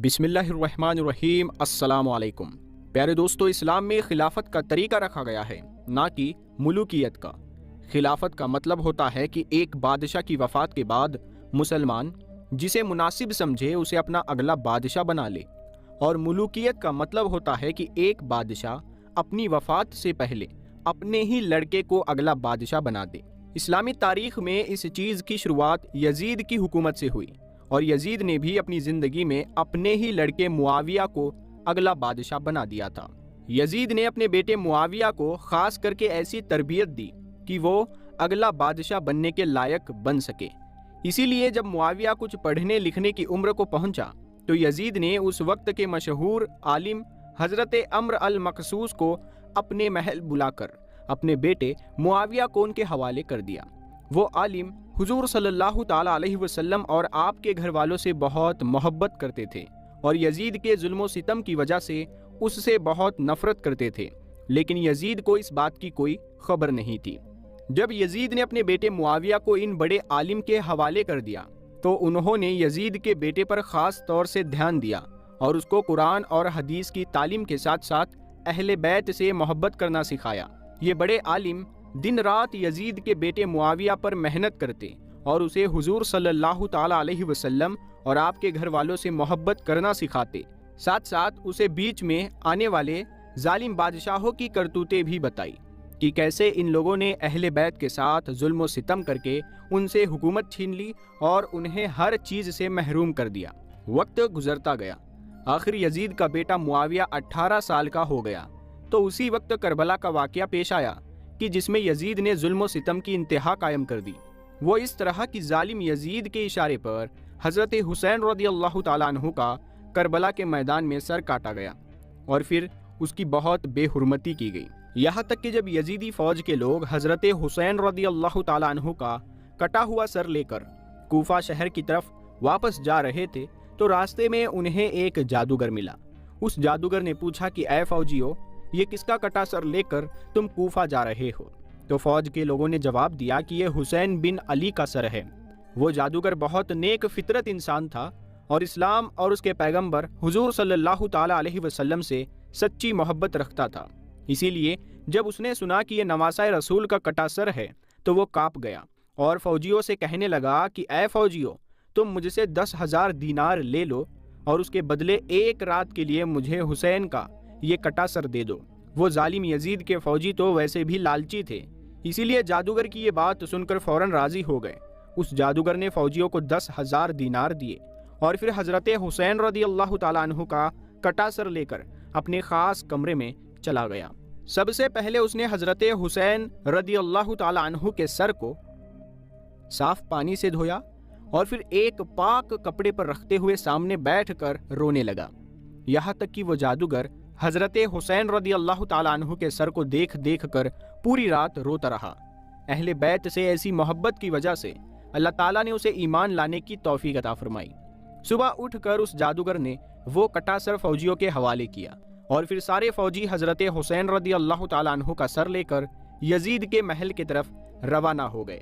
بسم اللہ الرحمن الرحیم۔ السلام علیکم پیارے دوستو، اسلام میں خلافت کا طریقہ رکھا گیا ہے، نہ کہ ملوکیت کا۔ خلافت کا مطلب ہوتا ہے کہ ایک بادشاہ کی وفات کے بعد مسلمان جسے مناسب سمجھے اسے اپنا اگلا بادشاہ بنا لے، اور ملوکیت کا مطلب ہوتا ہے کہ ایک بادشاہ اپنی وفات سے پہلے اپنے ہی لڑکے کو اگلا بادشاہ بنا دے۔ اسلامی تاریخ میں اس چیز کی شروعات یزید کی حکومت سے ہوئی، اور یزید نے بھی اپنی زندگی میں اپنے ہی لڑکے معاویہ کو اگلا بادشاہ بنا دیا تھا۔ یزید نے اپنے بیٹے معاویہ کو خاص کر کے ایسی تربیت دی کہ وہ اگلا بادشاہ بننے کے لائق بن سکے۔ اسی لیے جب معاویہ کچھ پڑھنے لکھنے کی عمر کو پہنچا تو یزید نے اس وقت کے مشہور عالم حضرت عمرو المقصوص کو اپنے محل بلا کر اپنے بیٹے معاویہ کو ان کے حوالے کر دیا۔ وہ عالم حضور صلی اللہ تعالی علیہ وسلم اور آپ کے گھر والوں سے بہت محبت کرتے تھے، اور یزید کے ظلم و ستم کی وجہ سے اس سے بہت نفرت کرتے تھے، لیکن یزید کو اس بات کی کوئی خبر نہیں تھی۔ جب یزید نے اپنے بیٹے معاویہ کو ان بڑے عالم کے حوالے کر دیا تو انہوں نے یزید کے بیٹے پر خاص طور سے دھیان دیا اور اس کو قرآن اور حدیث کی تعلیم کے ساتھ ساتھ اہل بیت سے محبت کرنا سکھایا۔ یہ بڑے عالم دن رات یزید کے بیٹے معاویہ پر محنت کرتے اور اسے حضور صلی اللہ تعالی علیہ وسلم اور آپ کے گھر والوں سے محبت کرنا سکھاتے، ساتھ ساتھ اسے بیچ میں آنے والے ظالم بادشاہوں کی کرتوتیں بھی بتائی کہ کیسے ان لوگوں نے اہل بیت کے ساتھ ظلم و ستم کر کے ان سے حکومت چھین لی اور انہیں ہر چیز سے محروم کر دیا۔ وقت گزرتا گیا، آخر یزید کا بیٹا معاویہ 18 سال کا ہو گیا تو اسی وقت کربلا کا واقعہ پیش آیا کہ جس میں یزید نے ظلم و ستم کی انتہا قائم کر دی۔ وہ اس طرح کہ ظالم یزید کے اشارے پر حضرت حسین رضی اللہ تعالیٰ عنہ کا کربلا کے میدان میں سر کاٹا گیا اور پھر اس کی بہت بے حرمتی کی گئی، یہاں تک کہ جب یزیدی فوج کے لوگ حضرت حسین رضی اللہ تعالیٰ عنہ کا کٹا ہوا سر لے کر کوفہ شہر کی طرف واپس جا رہے تھے تو راستے میں انہیں ایک جادوگر ملا۔ اس جادوگر نے پوچھا کہ اے فوجیو، یہ کس کا کٹا سر لے کر تم کوفہ جا رہے ہو؟ تو فوج کے لوگوں نے جواب دیا کہ یہ حسین بن علی کا سر ہے۔ وہ جادوگر بہت نیک فطرت انسان تھا اور اسلام اور اس کے پیغمبر حضور صلی اللہ تعالی علیہ وسلم سے سچی محبت رکھتا تھا، اسی لیے جب اس نے سنا کہ یہ نواسہ رسول کا کٹا سر ہے تو وہ کانپ گیا اور فوجیوں سے کہنے لگا کہ اے فوجیوں، تم مجھ سے 10,000 دینار لے لو اور اس کے بدلے ایک رات کے لیے مجھے حسین کا یہ کٹا سر دے دو۔ وہ ظالم یزید کے فوجی تو ویسے بھی لالچی تھے، اسی لیے جادوگر کی یہ بات سن کر فوراً راضی ہو گئے۔ اس جادوگر نے فوجیوں کو 10,000 دینار دیے اور پھر حضرت حسین رضی اللہ تعالیٰ عنہ کا کٹا سر لے کر اپنے خاص کمرے میں چلا گیا۔ سب سے پہلے اس نے حضرت حسین رضی اللہ تعالیٰ عنہ کے سر کو صاف پانی سے دھویا اور پھر ایک پاک کپڑے پر رکھتے ہوئے سامنے بیٹھ کر رونے لگا، یہاں تک کہ وہ جادوگر حضرت حسین رضی اللہ تعالیٰ عنہ کے سر کو دیکھ دیکھ کر پوری رات روتا رہا۔ اہل بیت سے ایسی محبت کی وجہ سے اللہ تعالیٰ نے اسے ایمان لانے کی توفیق عطا فرمائی۔ صبح اٹھ کر اس جادوگر نے وہ کٹا سر فوجیوں کے حوالے کیا اور پھر سارے فوجی حضرت حسین رضی اللہ تعالیٰ عنہ کا سر لے کر یزید کے محل کی طرف روانہ ہو گئے۔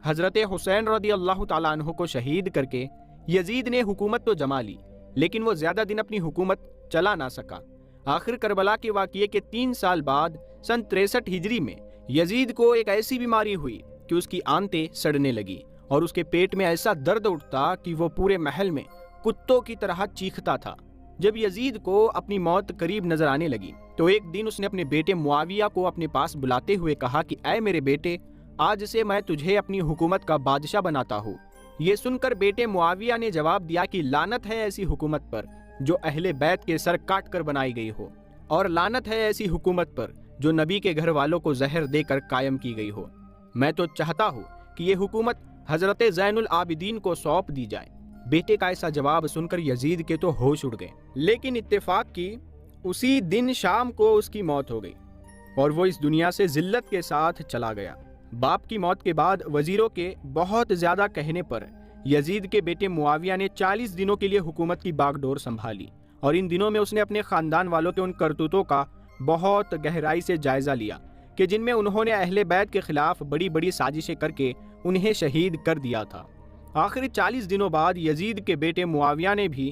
حضرت حسین رضی اللہ تعالیٰ عنہ کو شہید کر کے یزید نے حکومت تو جما لی، لیکن وہ زیادہ دن اپنی حکومت چلا نہ سکا۔ آخر کربلا کے واقعے کے 3 سال بعد سن 63 ہجری میں یزید کو ایک ایسی بیماری ہوئی کہ اس کی آنتیں سڑنے لگی اور اس کے پیٹ میں ایسا درد اٹھتا کہ وہ پورے محل میں کتوں کی طرح چیختا تھا۔ جب یزید کو اپنی موت قریب نظر آنے لگی تو ایک دن اس نے اپنے بیٹے معاویہ کو اپنے پاس بلاتے ہوئے کہا کہ اے میرے بیٹے، آج سے میں تجھے اپنی حکومت کا بادشاہ بناتا ہوں۔ یہ سن کر بیٹے معاویہ نے جواب دیا کہ لعنت ہے ایسی حکومت پر جو اہل بیت کے سر کاٹ کر بنائی گئی ہو، اور لعنت ہے ایسی حکومت پر جو نبی کے گھر والوں کو زہر دے کر قائم کی گئی ہو۔ میں تو چاہتا ہوں کہ یہ حکومت حضرت زین العابدین کو سونپ دی جائے۔ بیٹے کا ایسا جواب سن کر یزید کے تو ہوش اڑ گئے، لیکن اتفاق کی اسی دن شام کو اس کی موت ہو گئی اور وہ اس دنیا سے ذلت کے ساتھ چلا گیا۔ باپ کی موت کے بعد وزیروں کے بہت زیادہ کہنے پر یزید کے بیٹے معاویہ نے 40 دنوں کے لیے حکومت کی باغ ڈور سنبھالی، اور ان دنوں میں اس نے اپنے خاندان والوں کے ان کرتوتوں کا بہت گہرائی سے جائزہ لیا کہ جن میں انہوں نے اہل بیت کے خلاف بڑی بڑی سازشیں کر کے انہیں شہید کر دیا تھا۔ آخری 40 دنوں بعد یزید کے بیٹے معاویہ نے بھی